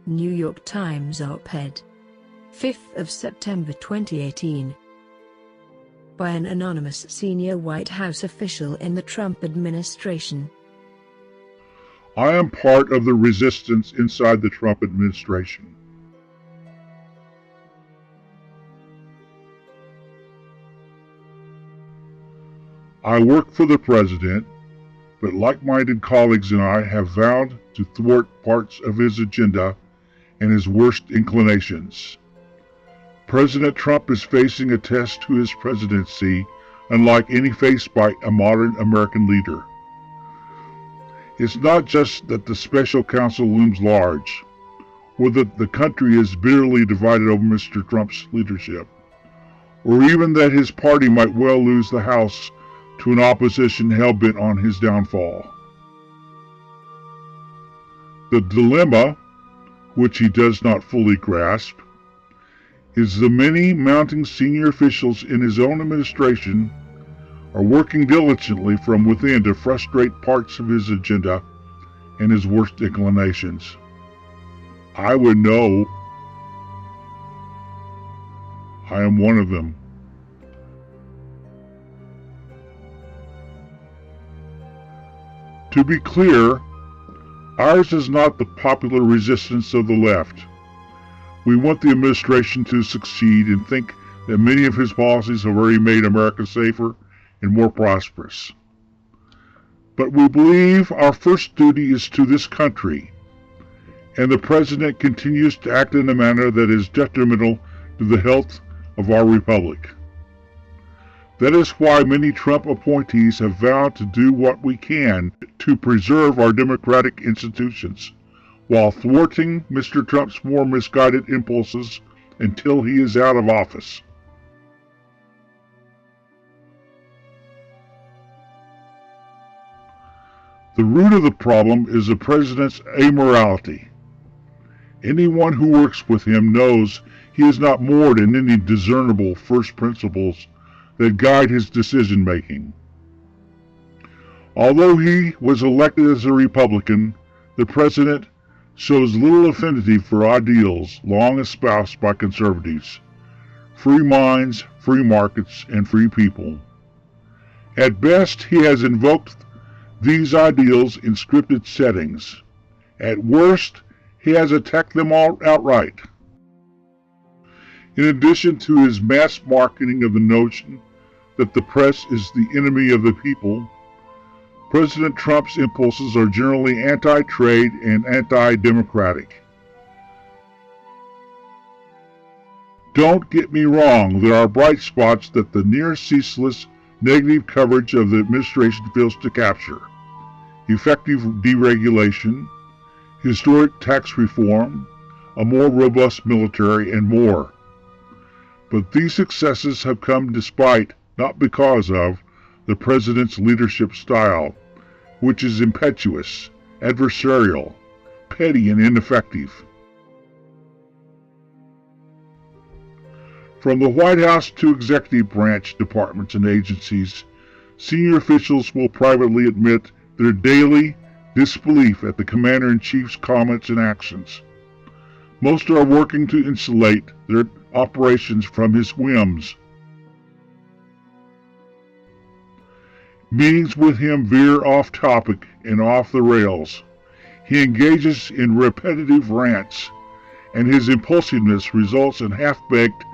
New York Times op-ed. 5th of September 2018. By an anonymous senior White House official in the Trump administration. I am part of the resistance inside the Trump administration. I work for the president, but like-minded colleagues and I have vowed to thwart parts of his agenda and his worst inclinations. President Trump is facing a test to his presidency unlike any faced by a modern American leader. It's not just that the special counsel looms large, or that the country is bitterly divided over Mr. Trump's leadership, or even that his party might well lose the House to an opposition hell-bent on his downfall. The dilemma, which he does not fully grasp, is the many mounting senior officials in his own administration are working diligently from within to frustrate parts of his agenda and his worst inclinations. I would know. I am one of them. To be clear, ours is not the popular resistance of the left. We want the administration to succeed and think that many of his policies have already made America safer and more prosperous. But we believe our first duty is to this country, and the president continues to act in a manner that is detrimental to the health of our republic. That is why many Trump appointees have vowed to do what we can to preserve our democratic institutions, while thwarting Mr. Trump's more misguided impulses until he is out of office. The root of the problem is the president's amorality. Anyone who works with him knows he is not moored in any discernible first principles that guide his decision-making. Although he was elected as a Republican, the president shows little affinity for ideals long espoused by conservatives: free minds, free markets, and free people. At best, he has invoked these ideals in scripted settings. At worst, he has attacked them all outright. In addition to his mass marketing of the notion that the press is the enemy of the people, President Trump's impulses are generally anti-trade and anti-democratic. Don't get me wrong, there are bright spots that the near-ceaseless negative coverage of the administration fails to capture: effective deregulation, historic tax reform, a more robust military, and more. But these successes have come despite, not because of, the president's leadership style, which is impetuous, adversarial, petty, and ineffective. From the White House to executive branch departments and agencies, senior officials will privately admit their daily disbelief at the Commander-in-Chief's comments and actions. Most are working to insulate their operations from his whims. Meetings with him veer off topic and off the rails. He engages in repetitive rants, and his impulsiveness results in half-baked,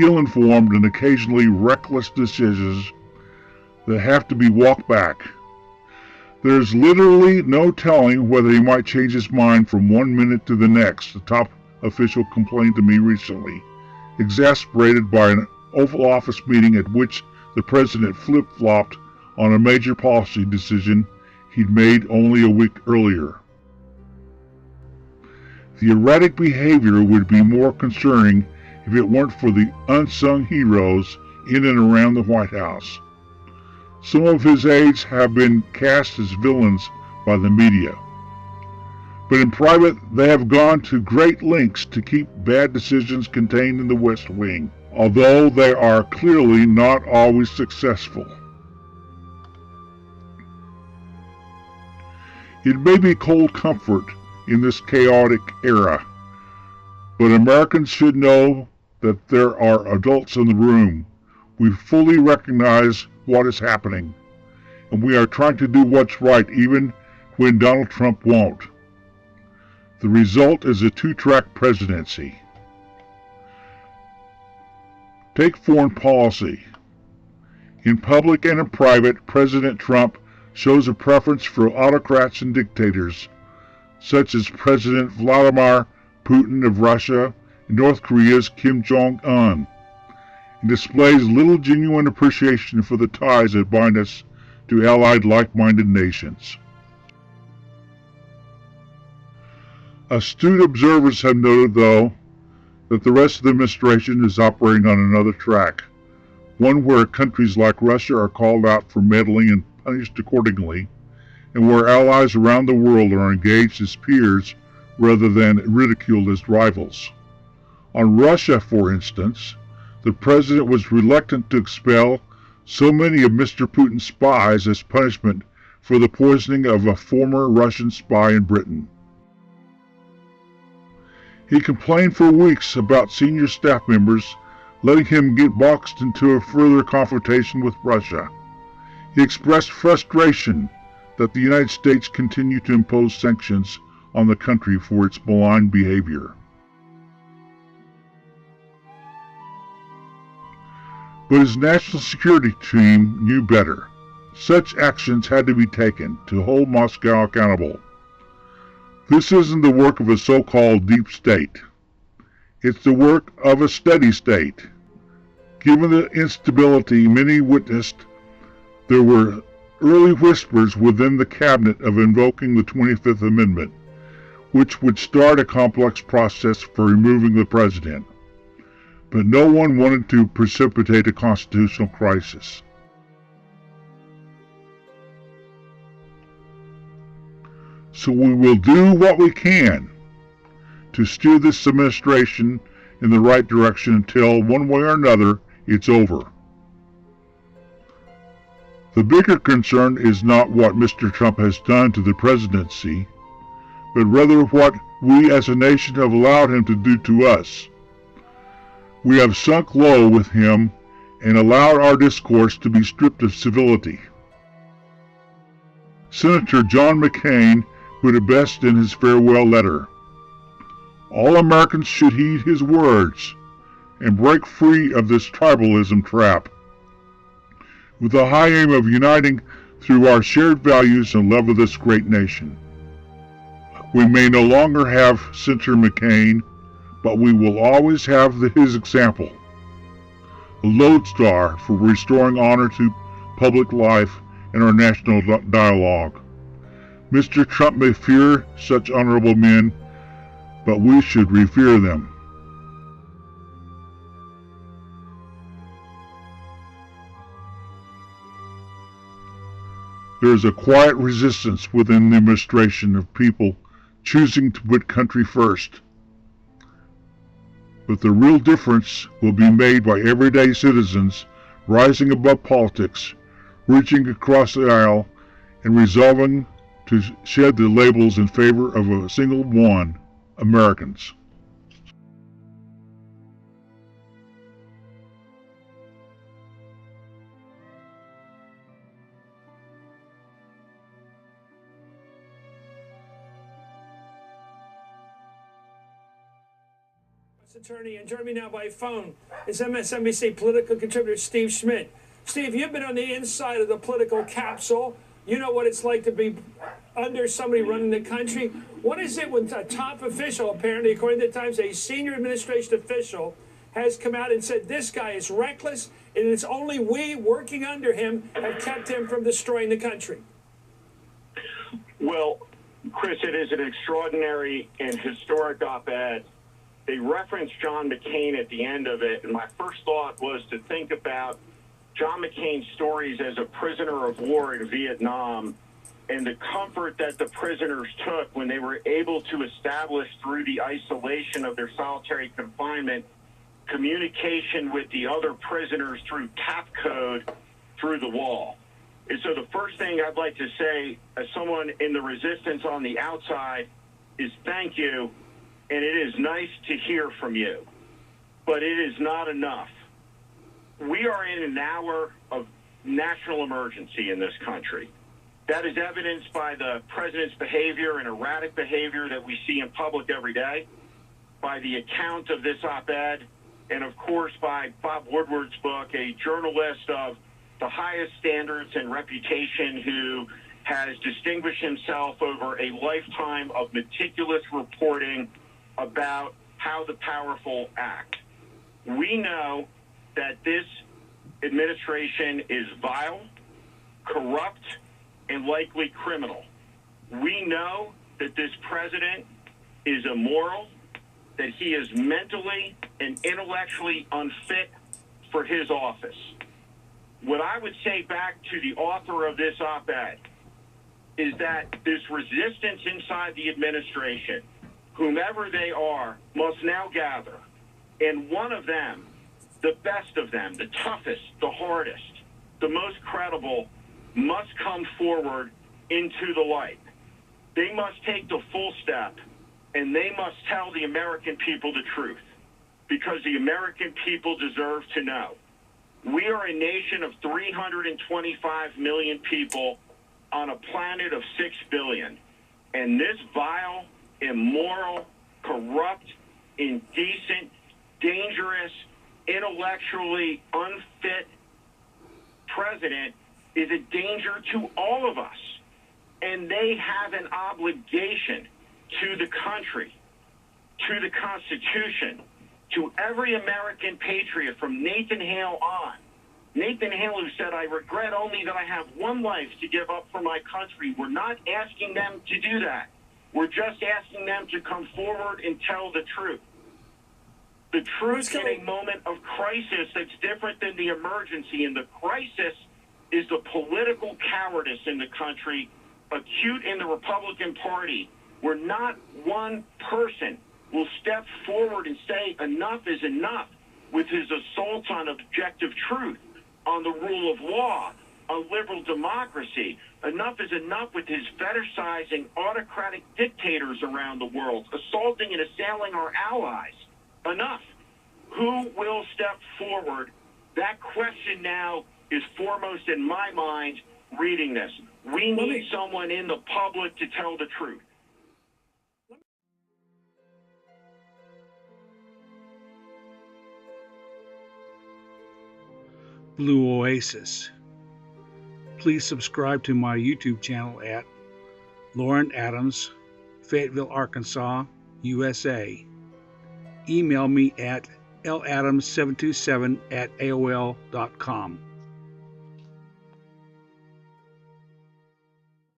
ill-informed, and occasionally reckless decisions that have to be walked back. There's literally no telling whether he might change his mind from one minute to the next, the top official complained to me recently, exasperated by an Oval Office meeting at which the president flip-flopped on a major policy decision he'd made only a week earlier. The erratic behavior would be more concerning if it weren't for the unsung heroes in and around the White House. Some of his aides have been cast as villains by the media, but in private they have gone to great lengths to keep bad decisions contained in the West Wing, although they are clearly not always successful. It may be cold comfort in this chaotic era But Americans should know that there are adults in the room. We fully recognize what is happening, and we are trying to do what's right even when Donald Trump won't. The result is a two-track presidency. Take foreign policy. In public and in private, President Trump shows a preference for autocrats and dictators, such as President Vladimir Putin of Russia and North Korea's Kim Jong-un, and displays little genuine appreciation for the ties that bind us to allied like-minded nations. Astute observers have noted, though, that the rest of the administration is operating on another track, one where countries like Russia are called out for meddling and punished accordingly, and where allies around the world are engaged as peers rather than ridiculed as rivals. On Russia, for instance, the president was reluctant to expel so many of Mr. Putin's spies as punishment for the poisoning of a former Russian spy in Britain. He complained for weeks about senior staff members letting him get boxed into a further confrontation with Russia. He expressed frustration that the United States continued to impose sanctions on the country for its malign behavior. But his national security team knew better. Such actions had to be taken to hold Moscow accountable. This isn't the work of a so-called deep state. It's the work of a steady state. Given the instability many witnessed, there were early whispers within the cabinet of invoking the 25th Amendment, which would start a complex process for removing the president. But no one wanted to precipitate a constitutional crisis. So we will do what we can to steer this administration in the right direction until, one way or another, it's over. The bigger concern is not what Mr. Trump has done to the presidency, but rather what we as a nation have allowed him to do to us. We have sunk low with him and allowed our discourse to be stripped of civility. Senator John McCain put it best in his farewell letter. All Americans should heed his words and break free of this tribalism trap, with the high aim of uniting through our shared values and love of this great nation. We may no longer have Senator McCain, but we will always have his example, a lodestar for restoring honor to public life and our national dialogue. Mr. Trump may fear such honorable men, but we should revere them. There is a quiet resistance within the administration of people choosing to put country first. But the real difference will be made by everyday citizens rising above politics, reaching across the aisle, and resolving to shed the labels in favor of a single one, Americans. Attorney, and joining me now by phone is MSNBC political contributor Steve Schmidt. Steve, you've been on the inside of the political capsule. You know what it's like to be under somebody running the country. What is it when a top official, apparently, according to the Times, a senior administration official has come out and said this guy is reckless, and it's only we working under him have kept him from destroying the country? Well, Chris, it is an extraordinary and historic op-ed. They referenced John McCain at the end of it, and my first thought was to think about John McCain's stories as a prisoner of war in Vietnam and the comfort that the prisoners took when they were able to establish through the isolation of their solitary confinement communication with the other prisoners through tap code through the wall. And so the first thing I'd like to say as someone in the resistance on the outside is thank you. and it is nice to hear from you, but it is not enough. We are in an hour of national emergency in this country. That is evidenced by the president's behavior and erratic behavior that we see in public every day, by the account of this op-ed, and of course by Bob Woodward's book, a journalist of the highest standards and reputation who has distinguished himself over a lifetime of meticulous reporting about how the powerful act. We know that this administration is vile, corrupt, and likely criminal. We know that this president is immoral, that he is mentally and intellectually unfit for his office. What I would say back to the author of this op-ed is that this resistance inside the administration, whomever they are, must now gather. And one of them, the best of them, the toughest, the hardest, the most credible, must come forward into the light. They must take the full step, and they must tell the American people the truth, because the American people deserve to know. We are a nation of 325 million people on a planet of 6 billion. And this vile, immoral, corrupt, indecent, dangerous, intellectually unfit president is a danger to all of us. And they have an obligation to the country, to the Constitution, to every American patriot from Nathan Hale on. Nathan Hale, who said, "I regret only that I have one life to give up for my country." We're not asking them to do that. We're just asking them to come forward and tell the truth. The truth in a moment of crisis that's different than the emergency. And the crisis is the political cowardice in the country, acute in the Republican Party, where not one person will step forward and say enough is enough with his assault on objective truth, on the rule of law, on liberal democracy. Enough is enough with his fetishizing autocratic dictators around the world, assaulting and assailing our allies. Enough. Who will step forward? That question now is foremost in my mind reading this. We need someone in the public to tell the truth. Blue Oasis. Please subscribe to my YouTube channel at Lauren Adams, Fayetteville, Arkansas, USA. Email me at ladams727@aol.com.